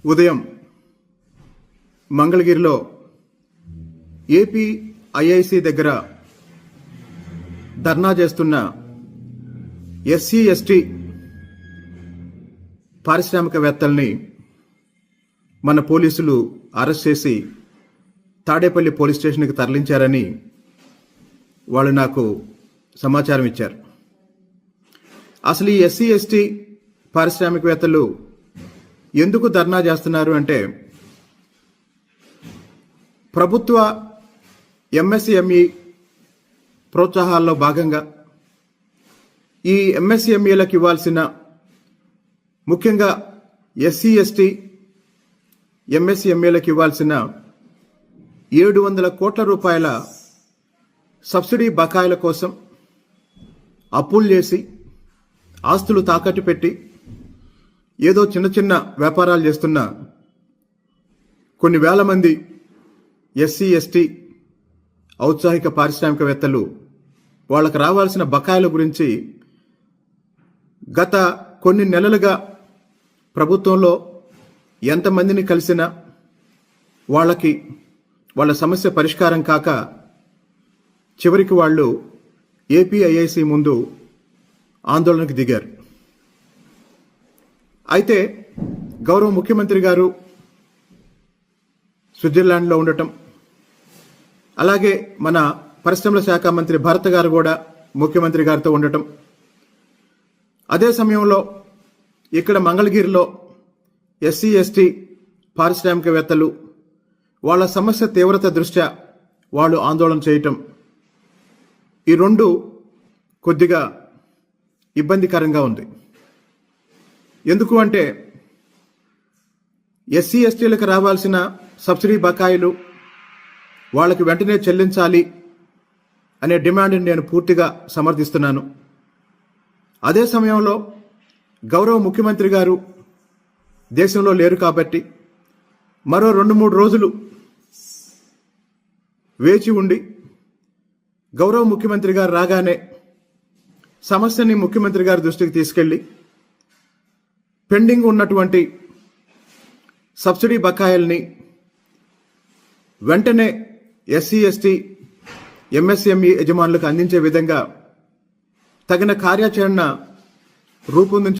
ఉదయం మంగళగిరిలో AP IIC దగ్గర ధర్నా చేస్తున్న ఎస్సీ ఎస్టీ పారిశ్రామికవేత్తల్ని మన పోలీసులు అరెస్ట్ చేసి తాడేపల్లి పోలీస్ స్టేషన్కి తరలించారని వాళ్ళు నాకు సమాచారం ఇచ్చారు. అసలు ఈ ఎస్సీ ఎస్టీ పారిశ్రామికవేత్తలు ఎందుకు ధర్నా చేస్తున్నారు అంటే, ప్రభుత్వ ఎంఎస్ఎంఈ ప్రోత్సాహాల్లో భాగంగా ఈ ఎంఎస్ఎంఈలకు ఇవ్వాల్సిన, ముఖ్యంగా ఎస్సీ ఎస్టీ ఎంఎస్ఎంఈలకు ఇవ్వాల్సిన 700 కోట్ల రూపాయల సబ్సిడీ బకాయిల కోసం అప్పులు చేసి ఆస్తులు తాకట్టు పెట్టి ఏదో చిన్న చిన్న వ్యాపారాలు చేస్తున్న కొన్ని వేల మంది ఎస్సీ ఎస్టీ ఔత్సాహిక పారిశ్రామికవేత్తలు వాళ్ళకు రావాల్సిన బకాయిల గురించి గత కొన్ని నెలలుగా ప్రభుత్వంలో ఎంతమందిని కలిసినా వాళ్ళ సమస్య పరిష్కారం కాక చివరికి వాళ్ళు ఏపీఐఐసి ముందు ఆందోళనకు దిగారు. అయితే గౌరవ ముఖ్యమంత్రి గారు స్విట్జర్లాండ్లో ఉండటం, అలాగే మన పరిశ్రమల శాఖ మంత్రి భరత్ గారు కూడా ముఖ్యమంత్రి గారితో ఉండటం, అదే సమయంలో ఇక్కడ మంగళగిరిలో ఎస్సీ ఎస్టీ పారిశ్రామికవేత్తలు వాళ్ళ సమస్య తీవ్రత దృష్ట్యా వాళ్ళు ఆందోళన చేయటం, ఈ రెండు కొద్దిగా ఇబ్బందికరంగా ఉంది. ఎందుకు అంటే, ఎస్సీ ఎస్టీలకు రావాల్సిన సబ్సిడీ బకాయిలు వాళ్ళకి వెంటనే చెల్లించాలి అనే డిమాండ్ని నేను పూర్తిగా సమర్థిస్తున్నాను. అదే సమయంలో గౌరవ ముఖ్యమంత్రి గారు దేశంలో లేరు కాబట్టి మరో 2-3 రోజులు వేచి ఉండి గౌరవ ముఖ్యమంత్రి గారు రాగానే సమస్యని ముఖ్యమంత్రి గారి దృష్టికి తీసుకెళ్లి పెండింగ్ ఉన్నటువంటి సబ్సిడీ బకాయిల్ని వెంటనే ఎస్సీ ఎస్టీ ఎంఎస్ఎంఈ యజమానులకు అందించే విధంగా తగిన కార్యాచరణ రూపొందించ